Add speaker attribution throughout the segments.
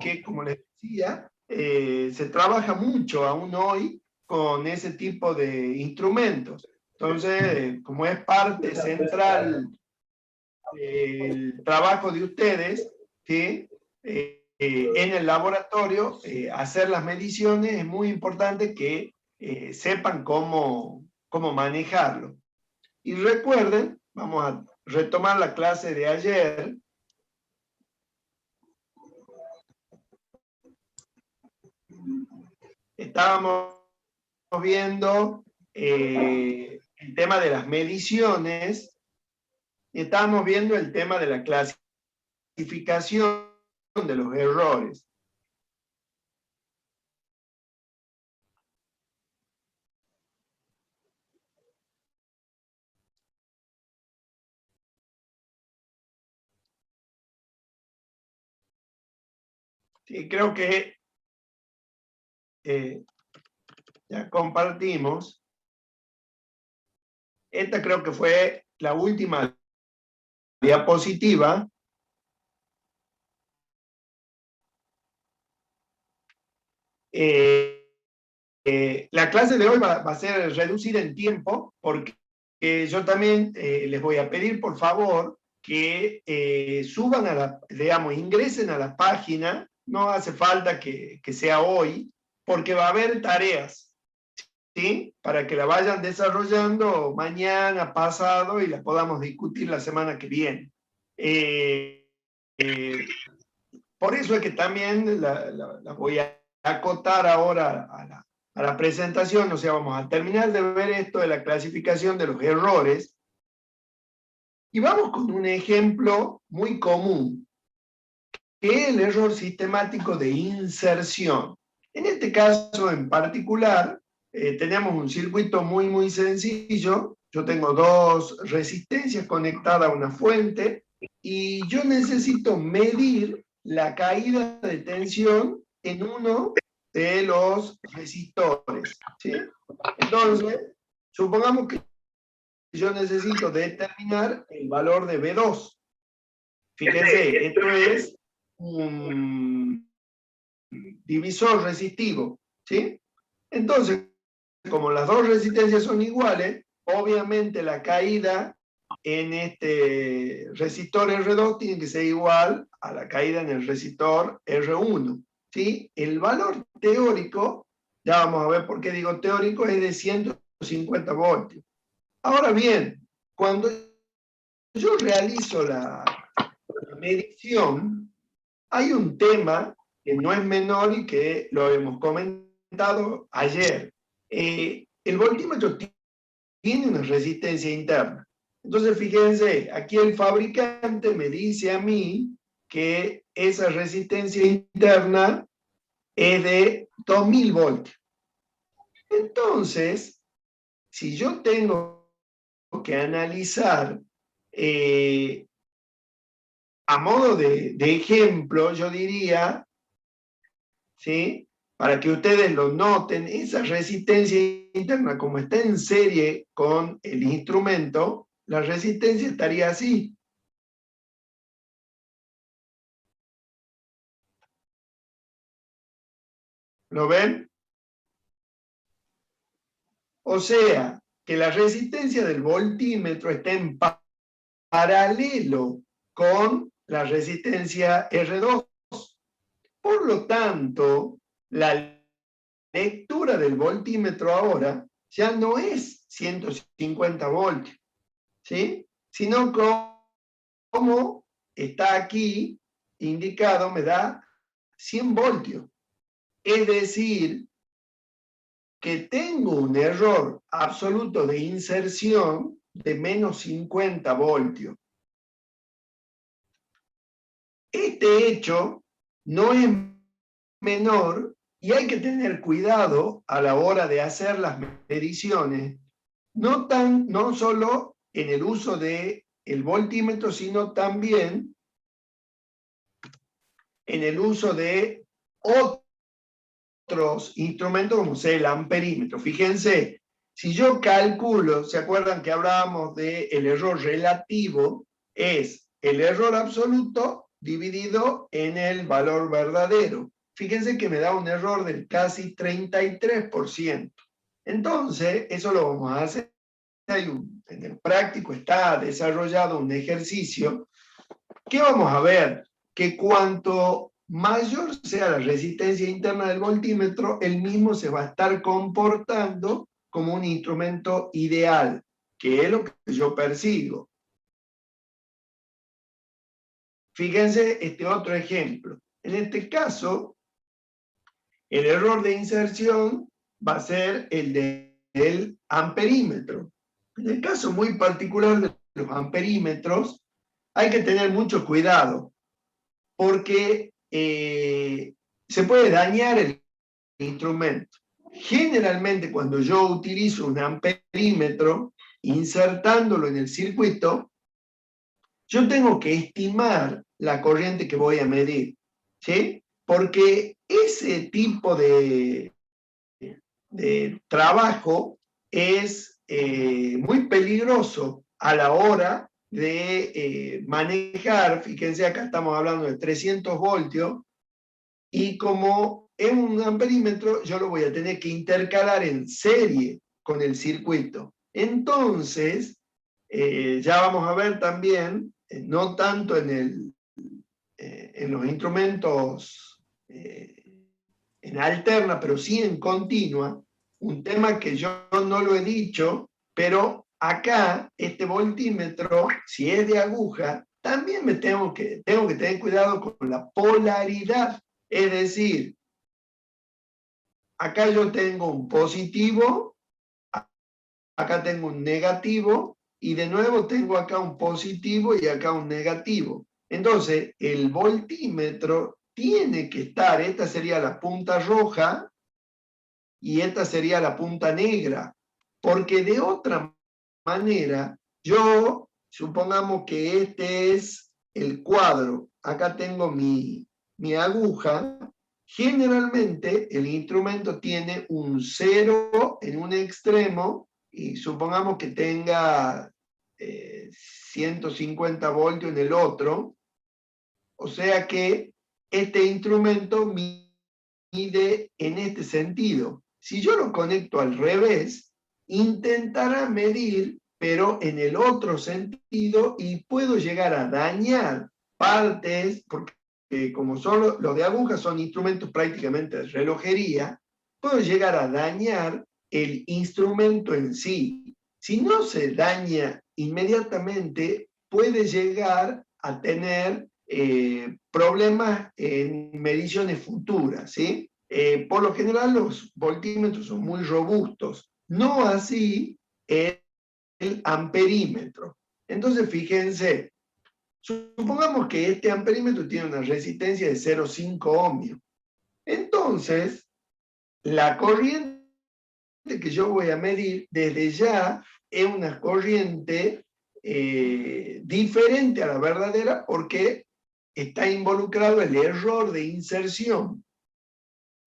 Speaker 1: que, como les decía, se trabaja mucho aún hoy con ese tipo de instrumentos. Entonces, como es parte central del trabajo de ustedes, ¿sí? En el laboratorio, hacer las mediciones, es muy importante que sepan cómo manejarlo. Y recuerden, vamos a retomar la clase de ayer. Estábamos viendo el tema de las mediciones y estábamos viendo el tema de la clasificación de los errores. Sí, creo que ya compartimos. Esta creo que fue la última diapositiva. La clase de hoy va a ser reducida en tiempo porque yo también les voy a pedir, por favor, que suban digamos, ingresen a la página. No hace falta que sea hoy, porque va a haber tareas, ¿sí? Para que la vayan desarrollando mañana, pasado, y la podamos discutir la semana que viene. Por eso es que también la voy a acotar ahora a la presentación. O sea, vamos a terminar de ver esto de la clasificación de los errores y vamos con un ejemplo muy común, que es el error sistemático de inserción. En este caso en particular, tenemos un circuito muy sencillo. Yo tengo dos resistencias conectadas a una fuente y yo necesito medir la caída de tensión en uno de los resistores, ¿sí? Entonces, supongamos que yo necesito determinar el valor de B2. Fíjense, esto es un divisor resistivo, ¿sí? Entonces, como las dos resistencias son iguales, obviamente la caída en este resistor R2 tiene que ser igual a la caída en el resistor R1, ¿sí? El valor teórico, ya vamos a ver por qué digo teórico, es de 150 voltios. Ahora bien, cuando yo realizo la medición, hay un tema que no es menor y que lo hemos comentado ayer. El voltímetro tiene una resistencia interna. Entonces, fíjense, aquí el fabricante me dice a mí que esa resistencia interna es de 2000 voltios. Entonces, si yo tengo que analizar a modo de ejemplo, yo diría, ¿sí? Para que ustedes lo noten, esa resistencia interna, como está en serie con el instrumento, la resistencia estaría así. ¿Lo ven? O sea, que la resistencia del voltímetro está en paralelo con la resistencia R2. Por lo tanto, la lectura del voltímetro ahora ya no es 150 voltios, ¿sí? Sino como está aquí indicado, me da 100 voltios. Es decir, que tengo un error absoluto de inserción de menos 50 voltios. Este hecho no es menor y hay que tener cuidado a la hora de hacer las mediciones, no solo en el uso del voltímetro, sino también en el uso de otros instrumentos como sea el amperímetro. Fíjense, si yo calculo, ¿se acuerdan que hablábamos del error relativo? Es el error absoluto dividido en el valor verdadero. Fíjense que me da un error del casi 33%. Entonces, eso lo vamos a hacer. En el práctico está desarrollado un ejercicio que vamos a ver que cuanto mayor sea la resistencia interna del voltímetro, el mismo se va a estar comportando como un instrumento ideal, que es lo que yo persigo. Fíjense este otro ejemplo. En este caso, el error de inserción va a ser el del amperímetro. En el caso muy particular de los amperímetros, hay que tener mucho cuidado, porque se puede dañar el instrumento. Generalmente, cuando yo utilizo un amperímetro, insertándolo en el circuito, yo tengo que estimar la corriente que voy a medir, ¿sí? Porque ese tipo de trabajo es muy peligroso a la hora de manejar. Fíjense, acá estamos hablando de 300 voltios, y como es un amperímetro, yo lo voy a tener que intercalar en serie con el circuito. Entonces, ya vamos a ver también, no tanto en los instrumentos en alterna, pero sí en continua, un tema que yo no lo he dicho, pero acá este voltímetro, si es de aguja, también tengo que tener cuidado con la polaridad. Es decir, acá yo tengo un positivo, acá tengo un negativo, y de nuevo tengo acá un positivo y acá un negativo. Entonces, el voltímetro tiene que estar, esta sería la punta roja y esta sería la punta negra, porque de otra manera, yo, supongamos que este es el cuadro, acá tengo mi aguja. Generalmente el instrumento tiene un 0 en un extremo, y supongamos que tenga 150 voltios en el otro, o sea que este instrumento mide en este sentido. Si yo lo conecto al revés, intentará medir, pero en el otro sentido, y puedo llegar a dañar partes, porque como son los de aguja, son instrumentos prácticamente de relojería, puedo llegar a dañar el instrumento en sí. Si no se daña inmediatamente, puede llegar a tener problemas en mediciones futuras, ¿sí? Por lo general los voltímetros son muy robustos, no así el amperímetro. Entonces, fíjense, supongamos que este amperímetro tiene una resistencia de 0,5 ohmios. Entonces, la corriente que yo voy a medir desde ya es una corriente diferente a la verdadera, porque está involucrado el error de inserción.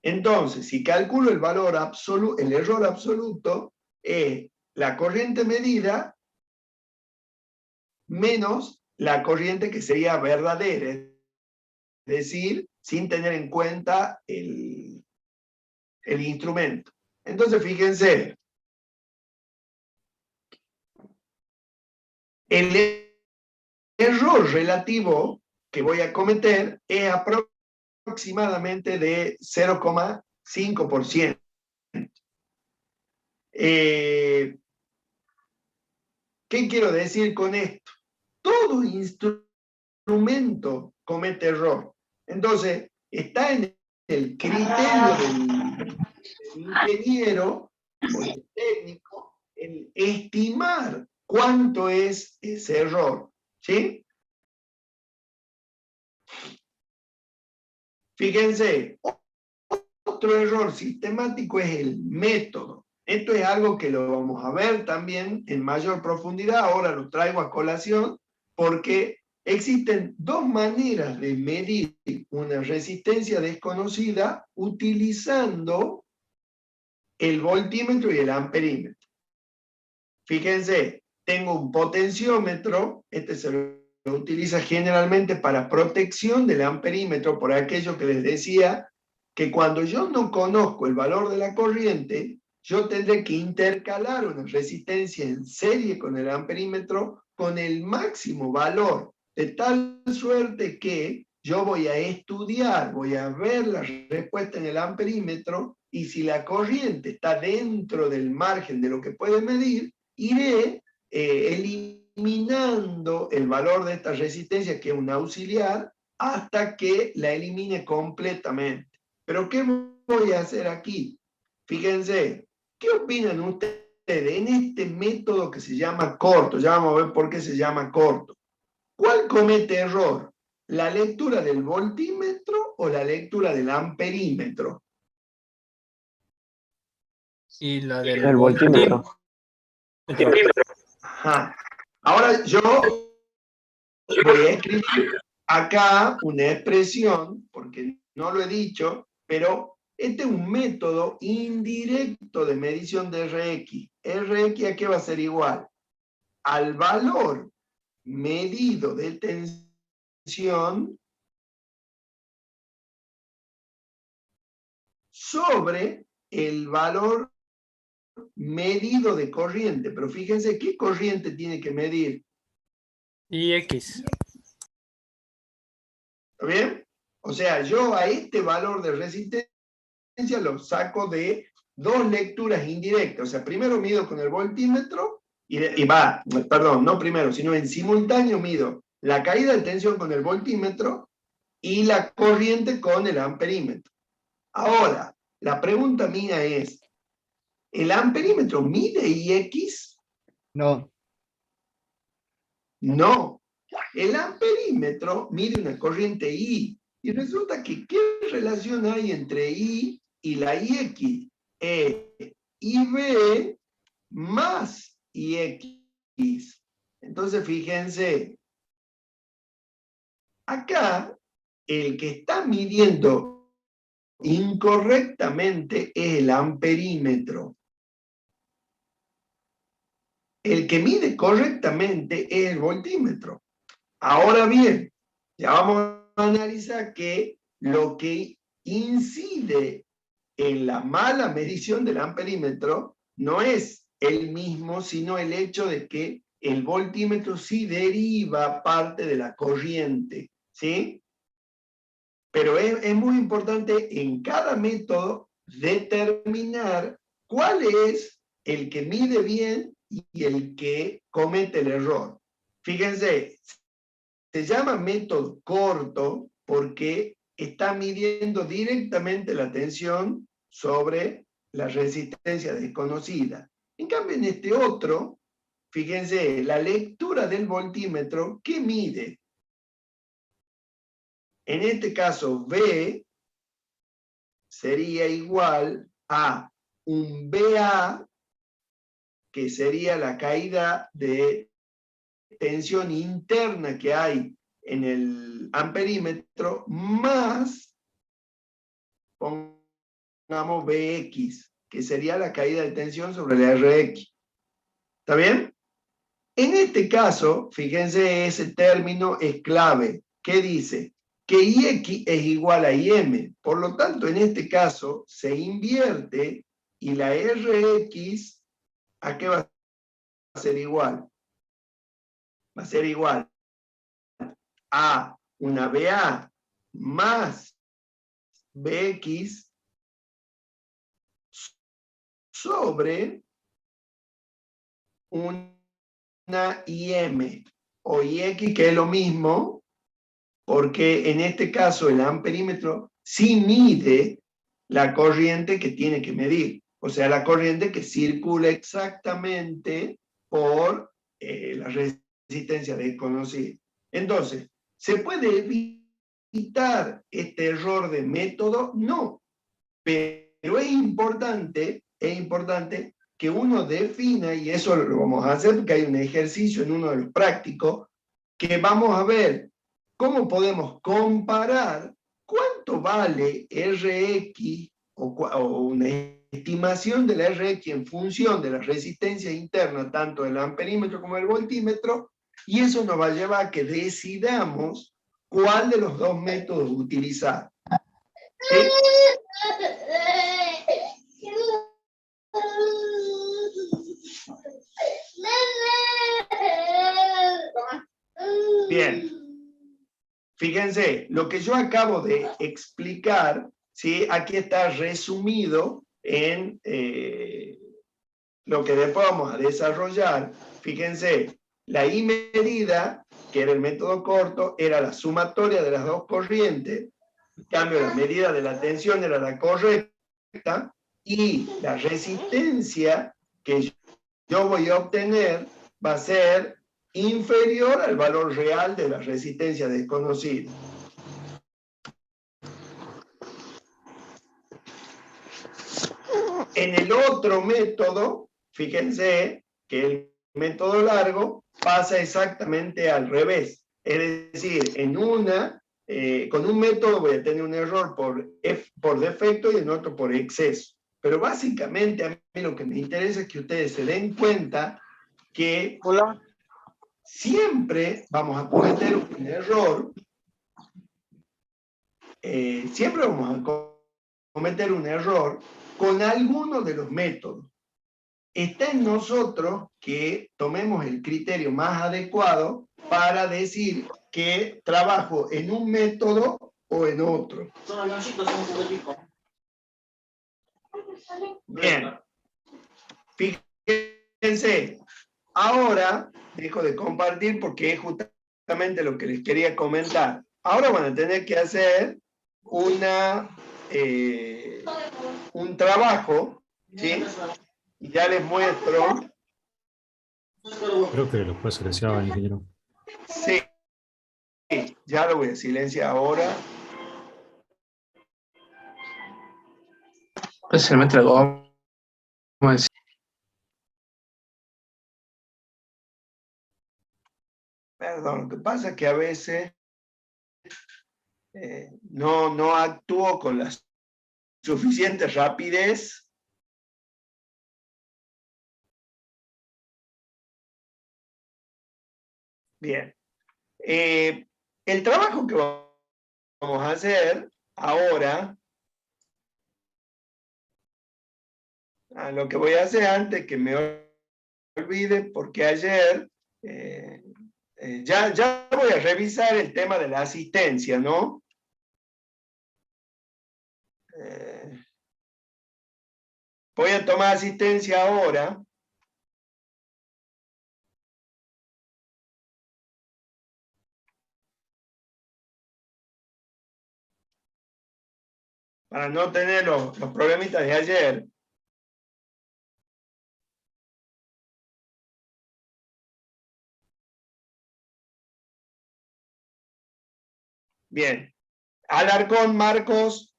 Speaker 1: Entonces, si calculo el valor absoluto, el error absoluto es la corriente medida menos la corriente que sería verdadera, es decir, sin tener en cuenta el instrumento. Entonces, fíjense, el error relativo que voy a cometer es aproximadamente de 0,5%. ¿Qué quiero decir con esto? Todo instrumento comete error. Entonces, está en el criterio del ingeniero o del técnico el estimar cuánto es ese error, ¿sí? Fíjense, otro error sistemático es el método. Esto es algo que lo vamos a ver también en mayor profundidad. Ahora lo traigo a colación porque existen dos maneras de medir una resistencia desconocida utilizando el voltímetro y el amperímetro. Fíjense, tengo un potenciómetro, este es el utiliza generalmente para protección del amperímetro, por aquello que les decía, que cuando yo no conozco el valor de la corriente, yo tendré que intercalar una resistencia en serie con el amperímetro con el máximo valor, de tal suerte que yo voy a estudiar, voy a ver la respuesta en el amperímetro, y si la corriente está dentro del margen de lo que puede medir, iré eliminando el valor de esta resistencia, que es un auxiliar, hasta que la elimine completamente. Pero ¿qué voy a hacer aquí? Fíjense, ¿qué opinan ustedes en este método que se llama corto? Ya vamos a ver por qué se llama corto. ¿Cuál comete error? ¿La lectura del voltímetro o la lectura del amperímetro?
Speaker 2: Y la del
Speaker 3: El voltímetro.
Speaker 1: Ajá. Ahora yo voy a escribir acá una expresión, porque no lo he dicho, pero este es un método indirecto de medición de Rx. Rx, ¿a qué va a ser igual? Al valor medido de tensión sobre el valor medido de corriente. Pero fíjense, ¿qué corriente tiene que medir?
Speaker 2: Ix.
Speaker 1: ¿Está bien? O sea, yo a este valor de resistencia lo saco de dos lecturas indirectas. O sea, primero mido con el voltímetro perdón, no primero, sino en simultáneo mido la caída de tensión con el voltímetro y la corriente con el amperímetro. Ahora, la pregunta mía es, ¿el amperímetro mide Ix?
Speaker 2: No.
Speaker 1: No. El amperímetro mide una corriente I. Y resulta que, ¿qué relación hay entre I y la Ix? IB más Ix. Entonces, fíjense, acá el que está midiendo incorrectamente es el amperímetro. El que mide correctamente es el voltímetro. Ahora bien, ya vamos a analizar que lo que incide en la mala medición del amperímetro no es el mismo, sino el hecho de que el voltímetro sí deriva parte de la corriente, ¿sí? Pero es muy importante en cada método determinar cuál es el que mide bien y el que comete el error. Fíjense, se llama método corto porque está midiendo directamente la tensión sobre la resistencia desconocida. En cambio, en este otro, fíjense, la lectura del voltímetro, ¿qué mide? En este caso, V sería igual a un BA, que sería la caída de tensión interna que hay en el amperímetro, más, pongamos Bx, que sería la caída de tensión sobre la Rx. ¿Está bien? En este caso, fíjense, ese término es clave. ¿Qué dice? Que Ix es igual a Im. Por lo tanto, en este caso, se invierte y la Rx, ¿a qué va a ser igual? Va a ser igual a una BA más Bx sobre una IM o Ix, que es lo mismo, porque en este caso el amperímetro sí mide la corriente que tiene que medir, o sea, la corriente que circula exactamente por la resistencia desconocida. Entonces, ¿se puede evitar este error de método? No, pero es importante que uno defina, y eso lo vamos a hacer porque hay un ejercicio en uno de los prácticos, que vamos a ver cómo podemos comparar cuánto vale Rx o una estimación de la Rx en función de la resistencia interna, tanto del amperímetro como del voltímetro, Y eso nos va a llevar a que decidamos cuál de los dos métodos utilizar. ¿Sí? Bien. Fíjense, lo que yo acabo de explicar, ¿sí? Aquí está resumido en lo que después vamos a desarrollar. Fíjense, la I medida, que era el método corto, era la sumatoria de las dos corrientes. En cambio, la medida de la tensión era la correcta y la resistencia que yo voy a obtener va a ser inferior al valor real de la resistencia desconocida. En el otro método, fíjense que el método largo pasa exactamente al revés. Es decir, con un método voy a tener un error por defecto y en otro por exceso. Pero básicamente a mí lo que me interesa es que ustedes se den cuenta que siempre vamos a cometer un error, siempre vamos a cometer un error con alguno de los métodos. Está en nosotros que tomemos el criterio más adecuado para decir que trabajo en un método o en otro. Bien. Fíjense, ahora dejo de compartir porque es justamente lo que les quería comentar. Ahora van a tener que hacer un trabajo, ¿sí? Y ya les muestro.
Speaker 3: Creo que lo puede silenciar, ingeniero.
Speaker 1: Sí, ya lo voy a silenciar ahora.
Speaker 4: Especialmente lo vamos a decir.
Speaker 1: Perdón, lo que pasa es que a veces no actúo con la suficiente rapidez. Bien. El trabajo que vamos a hacer ahora, lo que voy a hacer antes que me olvide, porque ayer ya voy a revisar el tema de la asistencia, ¿no? Voy a tomar asistencia ahora. Para no tener los problemitas de ayer. Bien. Alarcón, Marcos.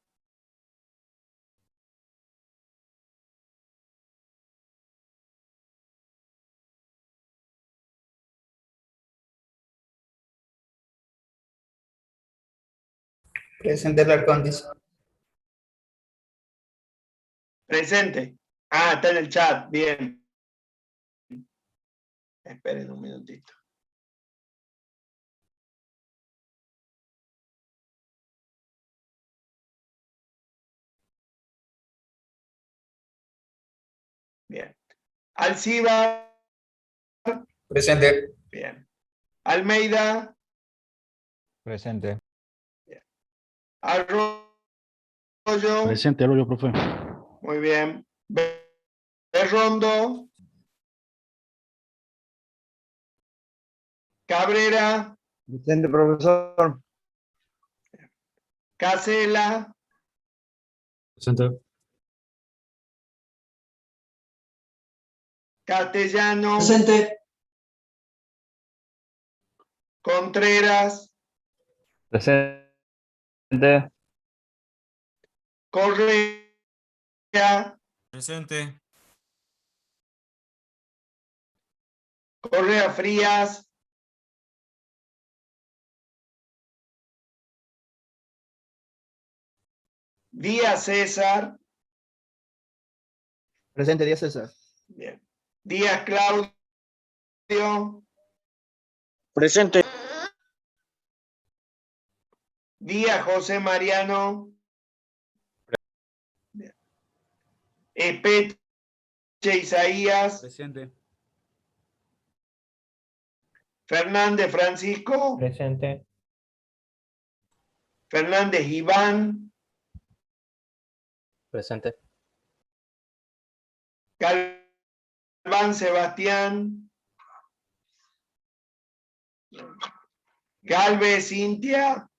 Speaker 2: Presente el Arcondis.
Speaker 1: Presente. Ah, está en el chat. Bien. Esperen un minutito. Bien. Alcibar.
Speaker 2: Presente.
Speaker 1: Bien. Almeida.
Speaker 5: Presente.
Speaker 1: Bien. Arroyo.
Speaker 3: Presente, Arroyo, profe.
Speaker 1: Muy bien. Berrondo. Cabrera.
Speaker 5: Presente, profesor.
Speaker 1: Casela.
Speaker 3: Presente.
Speaker 1: Castellano.
Speaker 6: Presente.
Speaker 1: Contreras.
Speaker 5: Presente.
Speaker 1: Correa.
Speaker 7: Presente.
Speaker 1: Correa Frías. Díaz César.
Speaker 2: Presente, Díaz César.
Speaker 1: Bien. Díaz Claudio.
Speaker 6: Presente.
Speaker 1: Díaz José Mariano. Espeche Isaías.
Speaker 7: Presente.
Speaker 1: Fernández Francisco.
Speaker 2: Presente.
Speaker 1: Fernández Iván.
Speaker 5: Presente.
Speaker 1: Galván Sebastián. Galvez Cintia.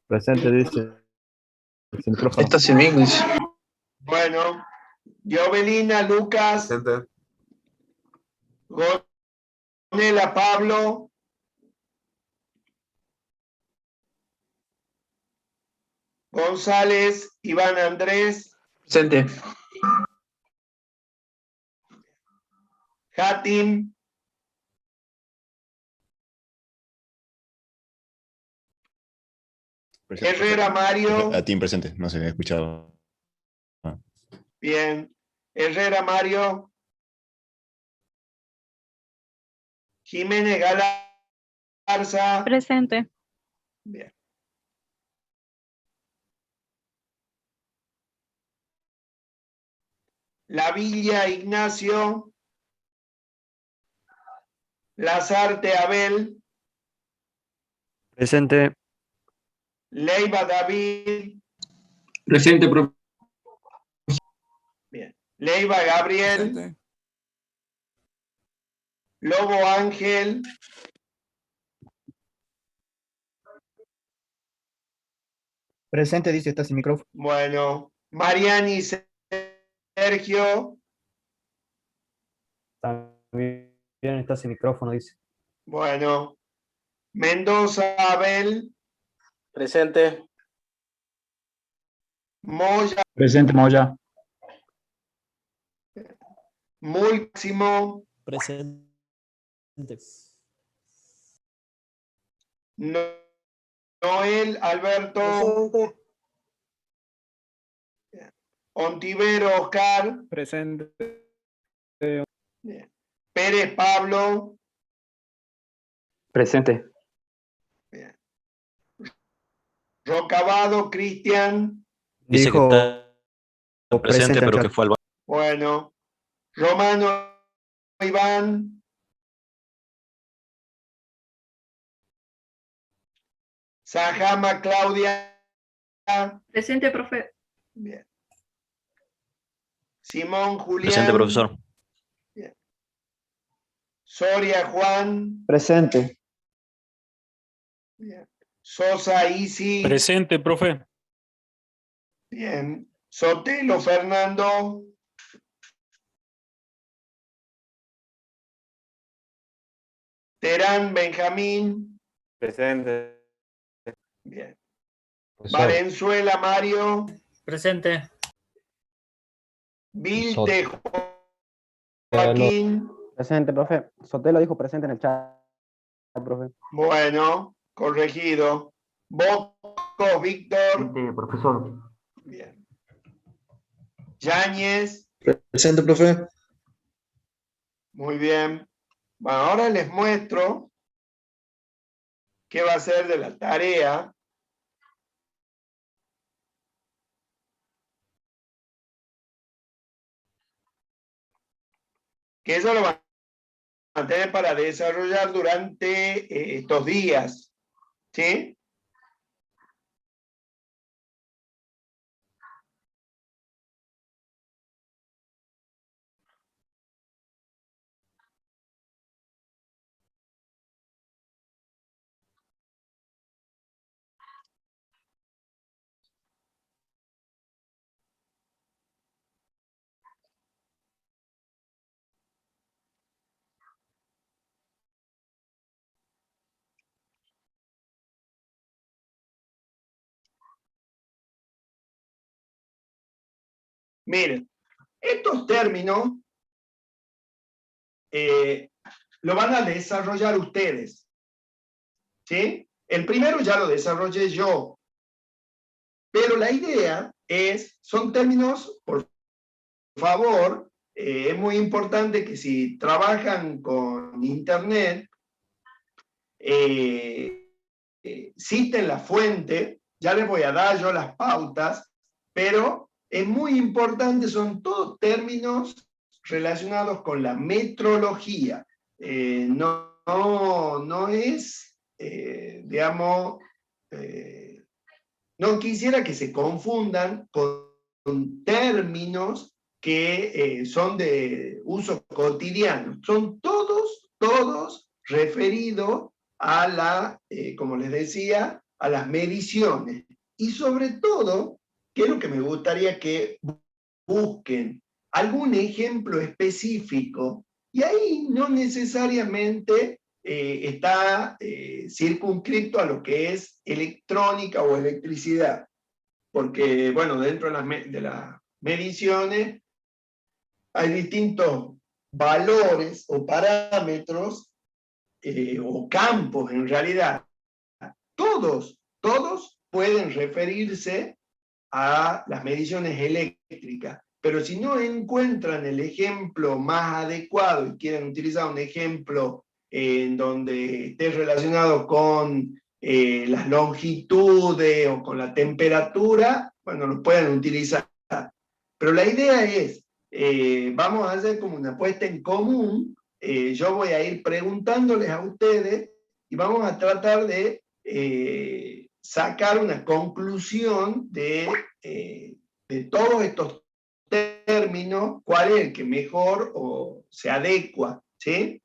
Speaker 5: Presente, dice. Sin micrófono.
Speaker 4: Está sin mí, dice.
Speaker 1: Bueno, Jovelina Lucas.
Speaker 7: Presente.
Speaker 1: Gonela Pablo. González Iván Andrés.
Speaker 4: Presente.
Speaker 1: Hatim. Herrera Mario.
Speaker 8: A ti presente, no se había escuchado.
Speaker 1: Bien. Herrera Mario. Jiménez Galarza.
Speaker 9: Presente.
Speaker 1: Bien. La Villa Ignacio. Lazarte Abel.
Speaker 5: Presente.
Speaker 1: Leiva David.
Speaker 4: Presente, profe.
Speaker 1: Bien. Leiva Gabriel.
Speaker 7: Presente.
Speaker 1: Lobo Ángel.
Speaker 2: Presente, dice, está sin micrófono.
Speaker 1: Bueno. Mariani Sergio.
Speaker 5: También está sin micrófono, dice.
Speaker 1: Bueno. Mendoza Abel.
Speaker 6: Presente.
Speaker 1: Moya.
Speaker 4: Presente, Moya.
Speaker 1: Máximo.
Speaker 7: Presente.
Speaker 1: Noel Alberto. Ontivero Oscar.
Speaker 7: Presente.
Speaker 1: Bien. Pérez Pablo.
Speaker 4: Presente.
Speaker 1: Bien. Rocabado Cristian.
Speaker 5: Dice
Speaker 3: Dijo
Speaker 5: que está
Speaker 3: presente, pero
Speaker 5: al
Speaker 3: que
Speaker 5: chat.
Speaker 3: fue al baño.
Speaker 1: Bueno. Romano Iván. Sajama Claudia.
Speaker 9: Presente, profe.
Speaker 1: Bien. Simón Julián.
Speaker 3: Presente, profesor.
Speaker 1: Soria Juan.
Speaker 2: Presente.
Speaker 1: Bien. Sosa Isi.
Speaker 3: Presente, profe.
Speaker 1: Bien. Sotelo Fernando. Terán Benjamín.
Speaker 5: Presente.
Speaker 1: Bien.
Speaker 5: Profesor.
Speaker 1: Valenzuela Mario.
Speaker 2: Presente.
Speaker 1: Vilte Joaquín.
Speaker 5: Presente, profe. Sotelo dijo presente en el chat, profe.
Speaker 1: Bueno, corregido. Bocos Víctor.
Speaker 4: Profesor.
Speaker 1: Bien. Yáñez.
Speaker 4: Presente, profe.
Speaker 1: Muy bien. Bueno, ahora les muestro qué va a ser de la tarea. Que eso lo van a tener para desarrollar durante estos días. ¿Sí? Miren, estos términos lo van a desarrollar ustedes. ¿Sí? El primero ya lo desarrollé yo. Pero la idea es, son términos, por favor, es muy importante que si trabajan con Internet, citen la fuente. Ya les voy a dar yo las pautas, pero es muy importante, son todos términos relacionados con la metrología. No es, digamos, no quisiera que se confundan con términos que son de uso cotidiano. Son todos referidos a la, como les decía, a las mediciones. Y sobre todo, ¿qué es lo que me gustaría que busquen? Algún ejemplo específico. Y ahí no necesariamente está circunscrito a lo que es electrónica o electricidad. Porque, bueno, dentro de las mediciones hay distintos valores o parámetros o campos en realidad. Todos pueden referirse a las mediciones eléctricas, pero si no encuentran el ejemplo más adecuado y quieren utilizar un ejemplo en donde esté relacionado con las longitudes o con la temperatura, bueno, lo pueden utilizar. Pero la idea es, vamos a hacer como una puesta en común. Yo voy a ir preguntándoles a ustedes y vamos a tratar de sacar una conclusión de todos estos términos, cuál es el que mejor o se adecua, ¿sí?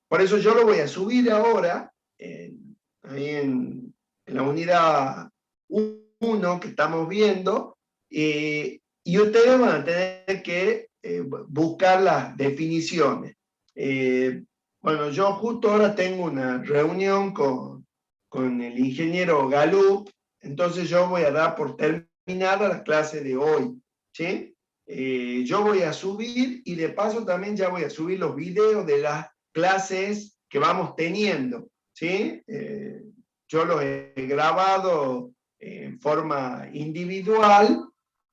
Speaker 1: Por eso yo lo voy a subir ahora, ahí en la unidad 1 que estamos viendo, y ustedes van a tener que buscar las definiciones. Bueno, yo justo ahora tengo una reunión con el ingeniero Galup, entonces yo voy a dar por terminada la clase de hoy, ¿sí? Yo voy a subir y de paso también ya voy a subir los videos de las clases que vamos teniendo, ¿sí? Yo los he grabado en forma individual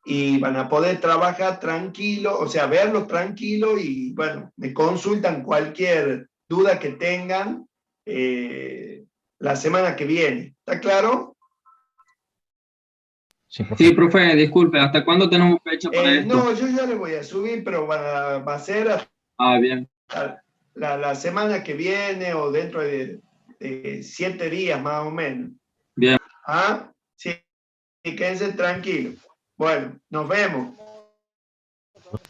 Speaker 1: y van a poder trabajar tranquilo, o sea, verlos tranquilo y, bueno, me consultan cualquier duda que tengan la semana que viene. ¿Está claro?
Speaker 3: Sí, profe.
Speaker 4: Sí, profe, disculpe, ¿hasta cuándo tenemos fecha para esto?
Speaker 1: No, yo ya les voy a subir, pero va a ser
Speaker 4: Ah, bien.
Speaker 1: la semana que viene o dentro de 7 días más o menos.
Speaker 4: Bien.
Speaker 1: ¿Ah? Sí, quédense tranquilos. Bueno, nos vemos.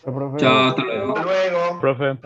Speaker 5: Profe.
Speaker 4: Chao, hasta luego.
Speaker 1: Hasta luego.
Speaker 3: Profe.